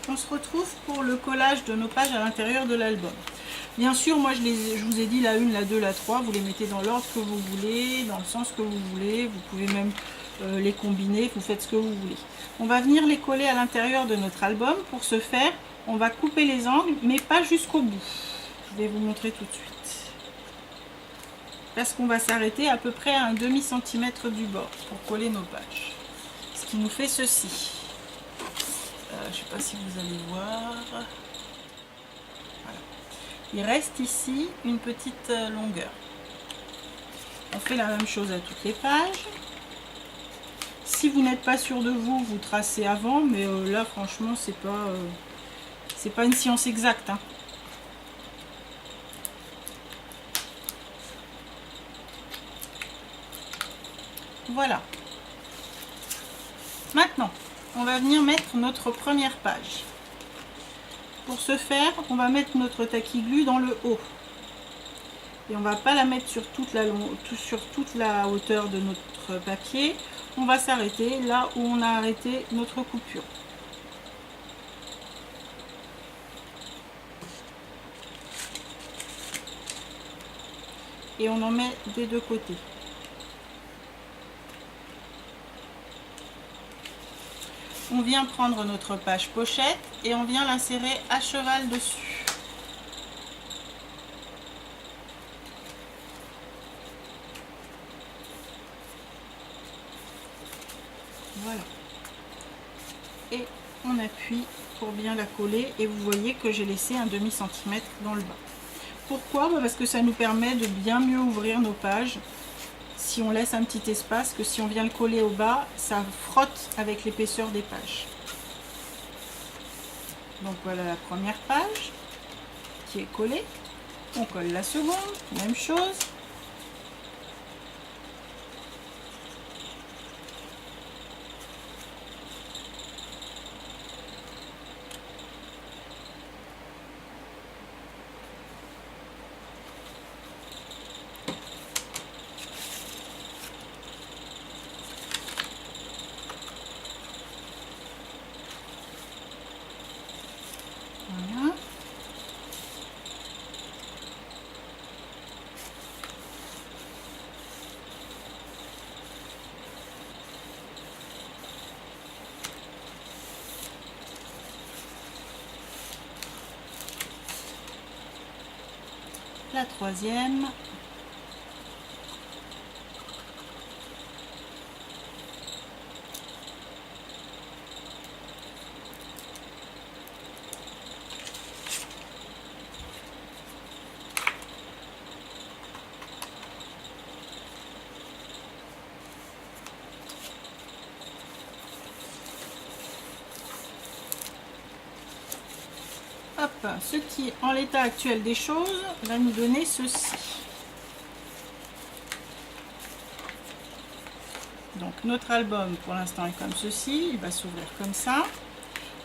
on se retrouve pour le collage de nos pages à l'intérieur de l'album. Bien sûr, moi je vous ai dit la 1, la 2, la 3, vous les mettez dans l'ordre que vous voulez, dans le sens que vous voulez, vous pouvez même les combiner, vous faites ce que vous voulez. On va venir les coller à l'intérieur de notre album. Pour ce faire, on va couper les angles, mais pas jusqu'au bout. Je vais vous montrer tout de suite. Parce qu'on va s'arrêter à peu près à un demi-centimètre du bord pour coller nos pages. Ce qui nous fait ceci. Je ne sais pas si vous allez voir. Voilà. Il reste ici une petite longueur. On fait la même chose à toutes les pages. Si vous n'êtes pas sûr de vous, vous tracez avant, mais là franchement c'est pas une science exacte, hein. Voilà. Maintenant, on va venir mettre notre première page. Pour ce faire, on va mettre notre taquiglu dans le haut. Et on ne va pas la mettre sur toute la hauteur de notre papier. On va s'arrêter là où on a arrêté notre coupure. Et on en met des deux côtés. On vient prendre notre page pochette et on vient l'insérer à cheval dessus. Voilà. Et on appuie pour bien la coller et vous voyez que j'ai laissé un demi-centimètre dans le bas. Pourquoi? Parce que ça nous permet de bien mieux ouvrir nos pages si on laisse un petit espace, que si on vient le coller au bas, ça frotte avec l'épaisseur des pages. Donc voilà la première page qui est collée. On colle la seconde, même chose. Voilà. La troisième. Hop, ce qui, en l'état actuel des choses, va nous donner ceci. Donc notre album pour l'instant est comme ceci, il va s'ouvrir comme ça.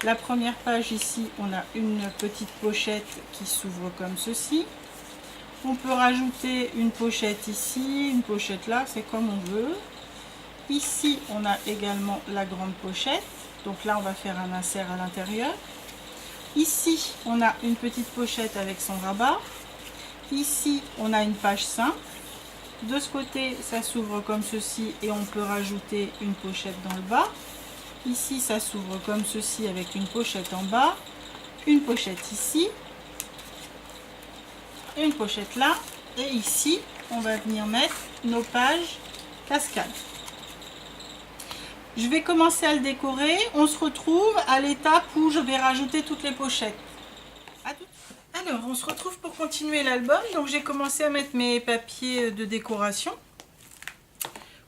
La première page ici, on a une petite pochette qui s'ouvre comme ceci. On peut rajouter une pochette ici, une pochette là, c'est comme on veut. Ici, on a également la grande pochette. Donc là, on va faire un insert à l'intérieur. Ici, on a une petite pochette avec son rabat. Ici, on a une page simple. De ce côté, ça s'ouvre comme ceci et on peut rajouter une pochette dans le bas. Ici, ça s'ouvre comme ceci avec une pochette en bas. Une pochette ici. Une pochette là. Et ici, on va venir mettre nos pages cascades. Je vais commencer à le décorer. On se retrouve à l'étape où je vais rajouter toutes les pochettes. Alors, on se retrouve pour continuer l'album. Donc, j'ai commencé à mettre mes papiers de décoration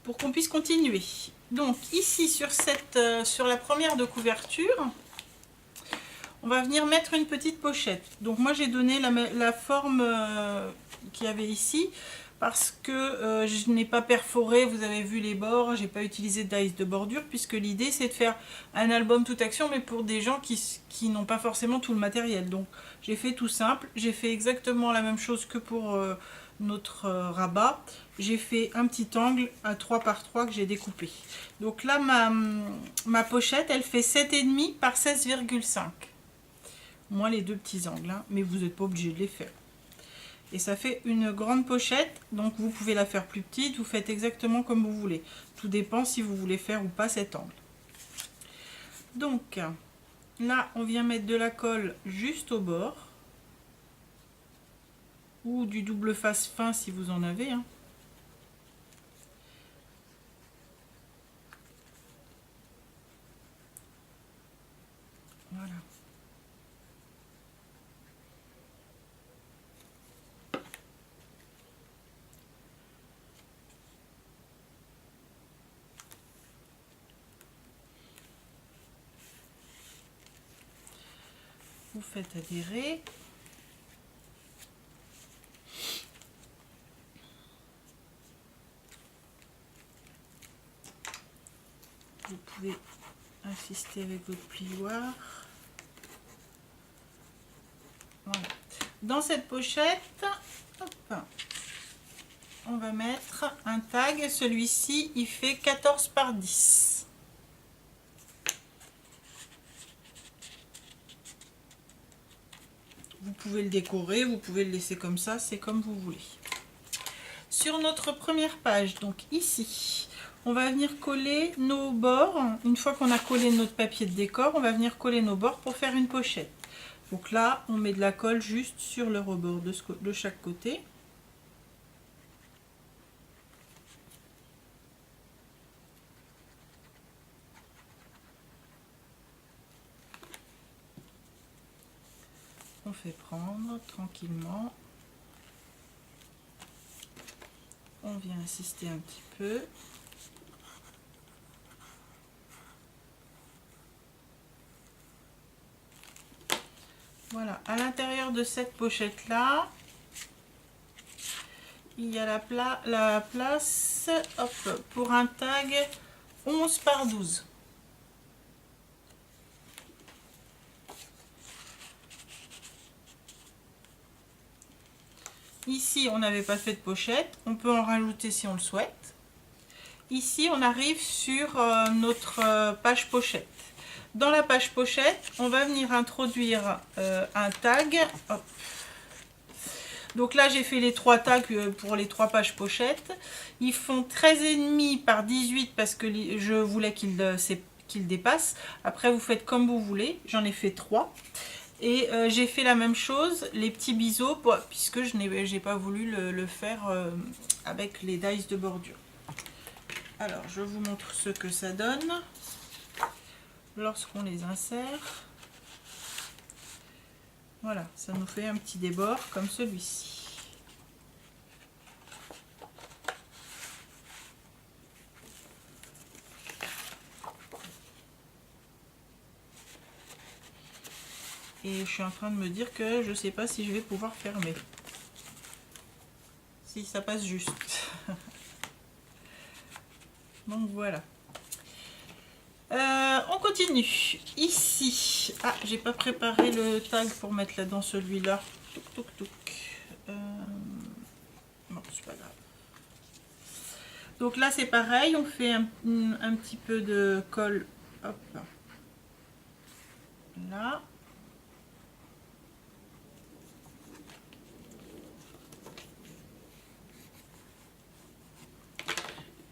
pour qu'on puisse continuer. Donc, ici, sur la première de couverture, on va venir mettre une petite pochette. Donc, moi, j'ai donné la forme qu'il y avait ici. Parce que je n'ai pas perforé, vous avez vu les bords, j'ai pas utilisé d'aïs de bordure, puisque l'idée c'est de faire un album toute action, mais pour des gens qui n'ont pas forcément tout le matériel. Donc j'ai fait tout simple, j'ai fait exactement la même chose que pour notre rabat. J'ai fait un petit angle à 3 par 3 que j'ai découpé. Donc là ma pochette elle fait 7,5 par 16,5. moins les deux petits angles, hein, mais vous n'êtes pas obligé de les faire. Et ça fait une grande pochette, donc vous pouvez la faire plus petite, vous faites exactement comme vous voulez. Tout dépend si vous voulez faire ou pas cet angle. Donc là, on vient mettre de la colle juste au bord, ou du double face fin si vous en avez, hein. Voilà. Vous faites adhérer. Vous pouvez insister avec votre plioir. Voilà. Dans cette pochette, hop, on va mettre un tag. Celui-ci, il fait 14 par 10. Vous pouvez le décorer, vous pouvez le laisser comme ça, c'est comme vous voulez. Sur notre première page, donc ici, on va venir coller nos bords. Une fois qu'on a collé notre papier de décor, on va venir coller nos bords pour faire une pochette. Donc là, on met de la colle juste sur le rebord de chaque côté. On fait prendre tranquillement. On vient insister un petit peu. Voilà, à l'intérieur de cette pochette là, il y a la place, hop, pour un tag 11 par 12. Ici, on n'avait pas fait de pochette, on peut en rajouter si on le souhaite. Ici, on arrive sur notre page pochette. Dans la page pochette, on va venir introduire un tag. Hop. Donc là, j'ai fait les 3 tags pour les 3 pages pochettes. Ils font 13,5 par 18 parce que je voulais qu'ils dépassent. Après, vous faites comme vous voulez. J'en ai fait 3. Et j'ai fait la même chose, les petits biseaux, puisque je n'ai pas voulu le faire avec les dies de bordure. Alors, je vous montre ce que ça donne lorsqu'on les insère. Voilà, ça nous fait un petit débord comme celui-ci. Et je suis en train de me dire que je ne sais pas si je vais pouvoir fermer. Si ça passe juste. Donc voilà. On continue. Ici. Ah, j'ai pas préparé le tag pour mettre là dans celui-là. Touc, touc, touc. Bon, c'est pas grave. Donc là, c'est pareil. On fait un petit peu de colle. Hop. Là.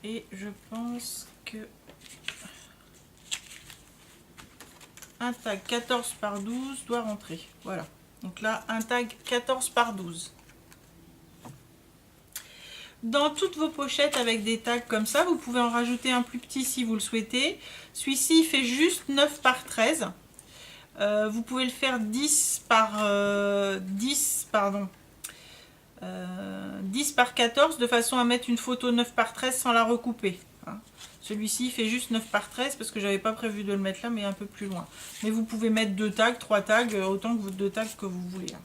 Et je pense que un tag 14 par 12 doit rentrer. Voilà. Donc là, un tag 14 par 12. Dans toutes vos pochettes avec des tags comme ça, vous pouvez en rajouter un plus petit si vous le souhaitez. Celui-ci, il fait juste 9 par 13. Vous pouvez le faire 10 par 10 par 14 de façon à mettre une photo 9 par 13 sans la recouper. Hein. Celui-ci fait juste 9 par 13 parce que j'avais pas prévu de le mettre là, mais un peu plus loin. Mais vous pouvez mettre 2 tags, 3 tags, autant que 2 tags que vous voulez. Hein.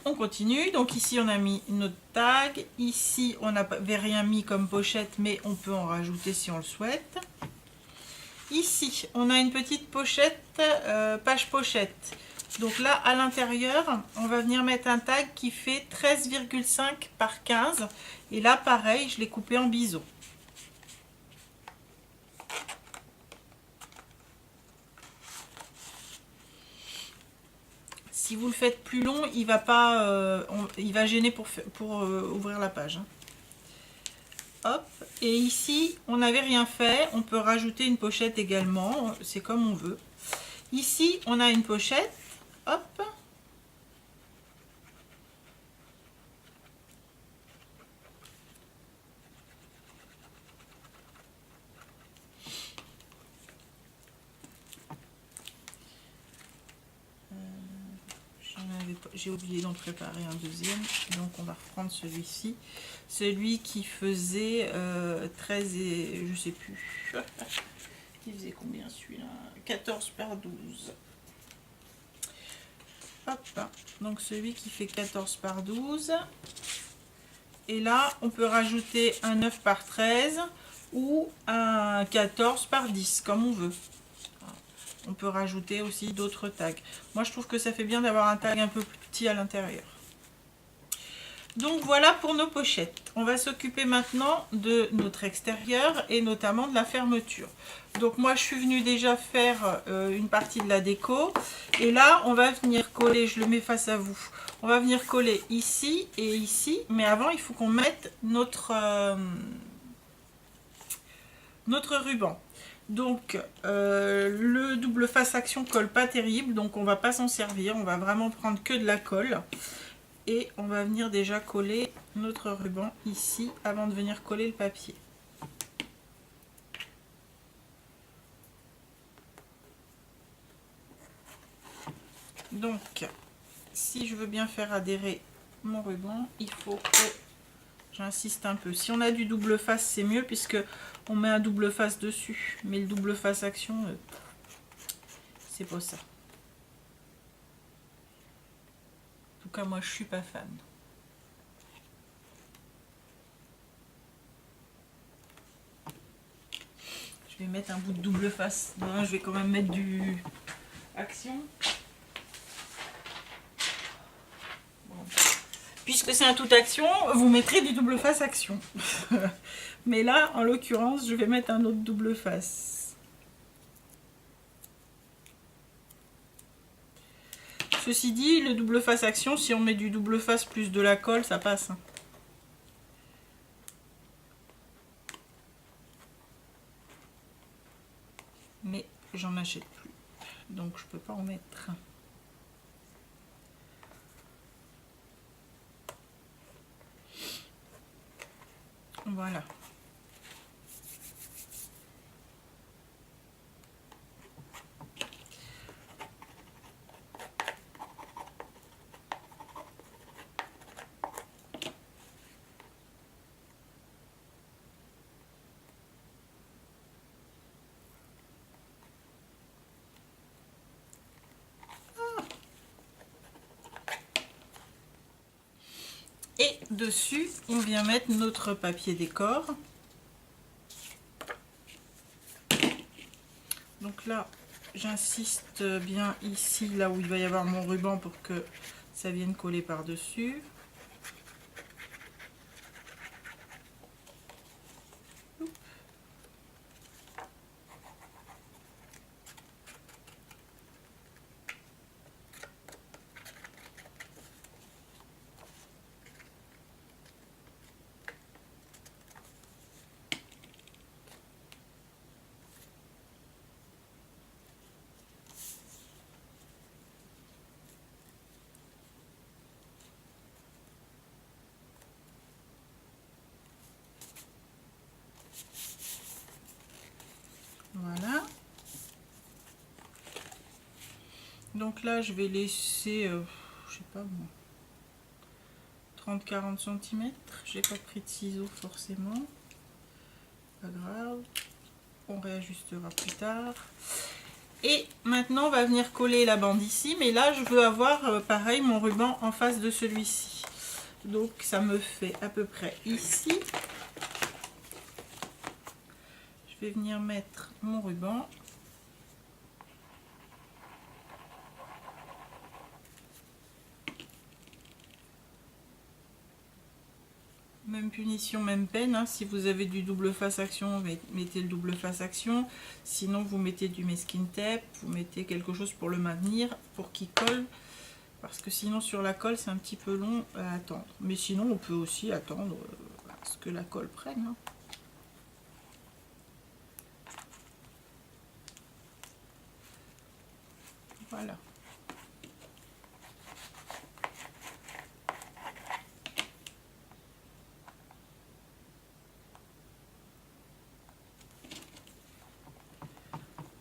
On continue. Donc ici on a mis notre tag. Ici on n'avait rien mis comme pochette, mais on peut en rajouter si on le souhaite. Ici on a une petite pochette, page pochette. Donc là, à l'intérieur, on va venir mettre un tag qui fait 13,5 par 15. Et là, pareil, je l'ai coupé en biseau. Si vous le faites plus long, il va pas, il va gêner pour ouvrir la page. Hein. Hop, et ici, on n'avait rien fait. On peut rajouter une pochette également. C'est comme on veut. Ici, on a une pochette. Hop. J'ai oublié d'en préparer un deuxième, donc on va reprendre celui-ci. Celui qui faisait 13 et... je sais plus. Il faisait combien celui-là? 14 par 12. Hop, donc celui qui fait 14 par 12. Et là, on peut rajouter un 9 par 13 ou un 14 par 10, comme on veut. On peut rajouter aussi d'autres tags. Moi, je trouve que ça fait bien d'avoir un tag un peu plus petit à l'intérieur. Donc, voilà pour nos pochettes. On va s'occuper maintenant de notre extérieur et notamment de la fermeture. Donc, moi, je suis venue déjà faire une partie de la déco. Et là, on va venir coller, je le mets face à vous. On va venir coller ici et ici. Mais avant, il faut qu'on mette notre ruban. Donc le double face action colle pas terrible, donc on va pas s'en servir, on va vraiment prendre que de la colle et on va venir déjà coller notre ruban ici avant de venir coller le papier. Donc si je veux bien faire adhérer mon ruban, il faut que j'insiste un peu. Si on a du double face, c'est mieux puisque on met un double face dessus. Mais le double face action, c'est pas ça. En tout cas, moi, je suis pas fan. Je vais mettre un bout de double face. Non, je vais quand même mettre du action. Bon. Puisque c'est un tout action, vous mettrez du double face action. Mais là, en l'occurrence, je vais mettre un autre double face. Ceci dit, le double face action, si on met du double face plus de la colle, ça passe. Mais j'en achète plus. Donc je peux pas en mettre. Voilà. Et dessus, on vient mettre notre papier décor. Donc là, j'insiste bien ici, là où il va y avoir mon ruban pour que ça vienne coller par-dessus. Voilà. Donc là, je vais laisser, je sais pas moi, 30-40 cm. J'ai pas pris de ciseaux forcément. Pas grave. On réajustera plus tard. Et maintenant, on va venir coller la bande ici. Mais là, je veux avoir, pareil, mon ruban en face de celui-ci. Donc, ça me fait à peu près ici. Je vais venir mettre mon ruban. Même punition, même peine. Hein. Si vous avez du double face action, mettez le double face action. Sinon, vous mettez du masking tape. Vous mettez quelque chose pour le maintenir, pour qu'il colle. parce que sinon sur la colle c'est un petit peu long à attendre. Mais sinon on peut aussi attendre à ce que la colle prenne, hein. Voilà.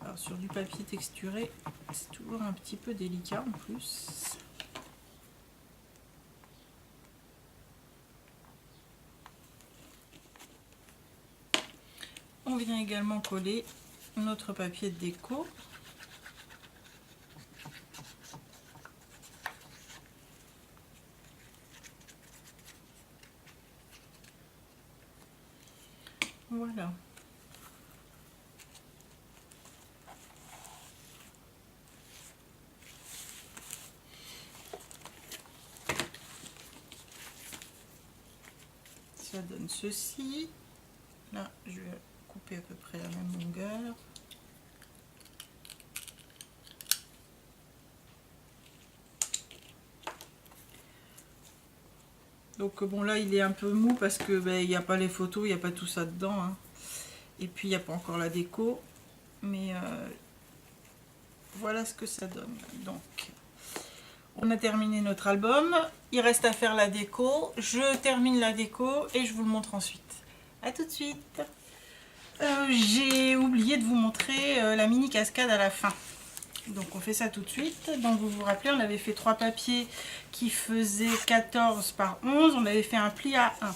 Alors sur du papier texturé, c'est toujours un petit peu délicat en plus. On vient également coller notre papier de déco. Voilà. Ça donne ceci. Là, je vais couper à peu près la même longueur. Donc bon, là il est un peu mou parce que il n'y a pas les photos, il n'y a pas tout ça dedans, hein. Et puis il n'y a pas encore la déco, mais voilà ce que ça donne. Donc on a terminé notre album, il reste à faire la déco. Je termine la déco et je vous le montre ensuite. A tout de suite. J'ai oublié de vous montrer la mini cascade à la fin. Donc on fait ça tout de suite. Donc vous vous rappelez, on avait fait 3 papiers qui faisaient 14 par 11. On avait fait un pli à 1.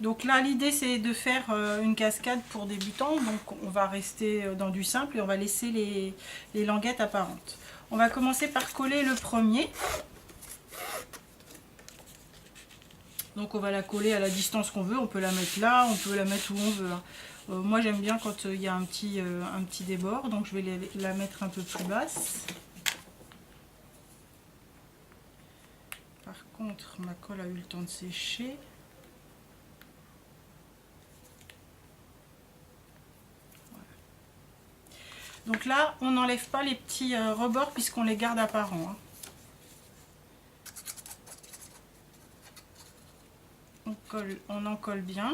Donc là l'idée c'est de faire une cascade pour débutants. Donc on va rester dans du simple et on va laisser les languettes apparentes. On va commencer par coller le premier. Donc on va la coller à la distance qu'on veut. On peut la mettre là, on peut la mettre où on veut, hein. Moi j'aime bien quand il y a un petit débord, donc je vais la mettre un peu plus basse. Par contre ma colle a eu le temps de sécher. Voilà. Donc là on n'enlève pas les petits rebords puisqu'on les garde apparents, hein. On en colle bien.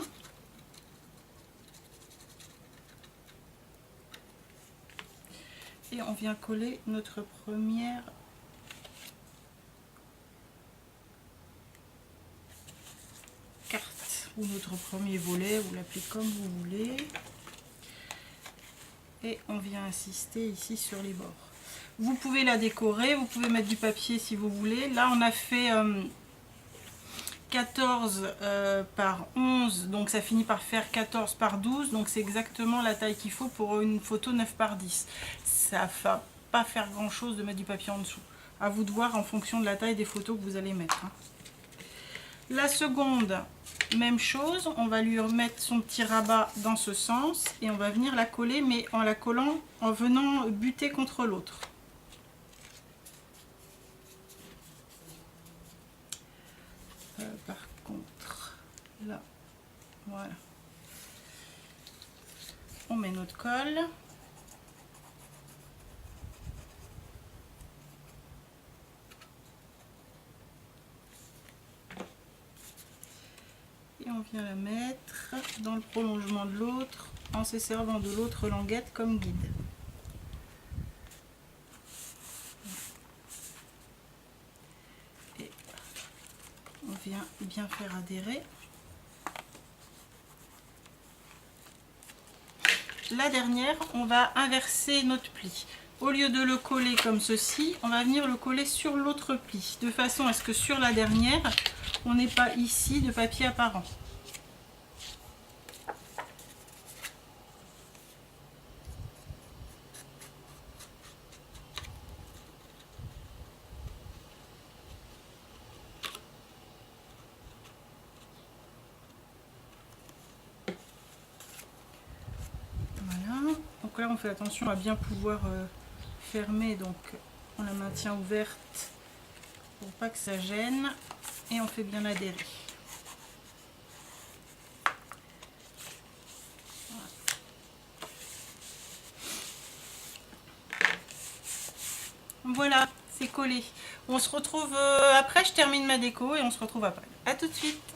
Et on vient coller notre première carte ou notre premier volet, vous l'appelez comme vous voulez. Et on vient insister ici sur les bords. Vous pouvez la décorer, vous pouvez mettre du papier si vous voulez. Là on a fait 14 par 11, donc ça finit par faire 14 par 12, donc c'est exactement la taille qu'il faut pour une photo 9 par 10. Ça va pas faire grand chose de mettre du papier en dessous. À vous de voir en fonction de la taille des photos que vous allez mettre, hein. La seconde, même chose, on va lui remettre son petit rabat dans ce sens et on va venir la coller, mais en la collant en venant buter contre l'autre. Par contre, là, voilà. On met notre colle. Et on vient la mettre dans le prolongement de l'autre en se servant de l'autre languette comme guide. Et on vient bien faire adhérer. La dernière, on va inverser notre pli. Au lieu de le coller comme ceci, on va venir le coller sur l'autre pli, de façon à ce que sur la dernière, on n'ait pas ici de papier apparent. Voilà, donc là on fait attention à bien pouvoir fermer, donc on la maintient ouverte pour pas que ça gêne et on fait bien adhérer. Voilà, c'est collé. On se retrouve après, je termine ma déco et on se retrouve après. À tout de suite.